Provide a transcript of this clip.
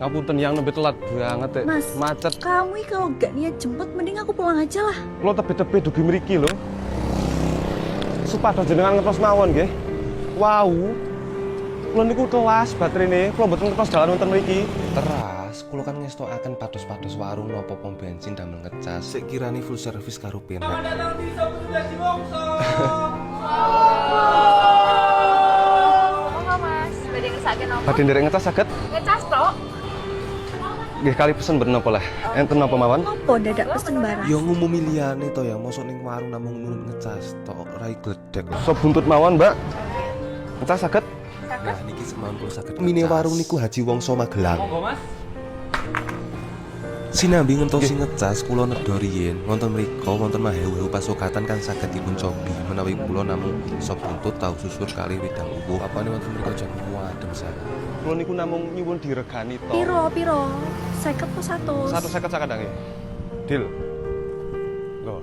Ngapunten yang nembe telat banget ya. Mas, Macet. kamu kalau gak niat jemput, mending aku pulang aja lah. Lo tepi-tepi dugi mriki lho. Supados jenengan ngetos mawon nggih. Wow. Kulo niku telas baterene, kulo mboten ngetos dalan wonten mriki. Teras, kulo kan ngestokaken pados-pados warung nopo pom bensin damel ngecas. Sik kirani full service karo penak. Monggo Mas, badhe ngesake nopo? Badhe nderek ngecas saged? Ngecas tok. Nggih kali pesen ben napa lah. Enten napa mawon? Apa dadak pesen barang? Yo ngumumi liyane to ya, mosok ning warung namung nurun ngecas tok rai gledek. Sop buntut mawon, Mbak. Ngecas saged? Nah niki semampu saged. Mine warung niku Haji Wongso Magelang. Monggo Mas. Sinambi ngentosi ngecas kula nedha riyin wonten mrika wonten mahewu pasukatan kan saged dipun cobi menawi kula namung sop buntut tahu susur kali wedang uwuh apane wonten mrika jan adem sanget. Kulo niku namung nyuwun diregani to. Piro? 50 po 100. 150 sakit nggih. Deal. Loh,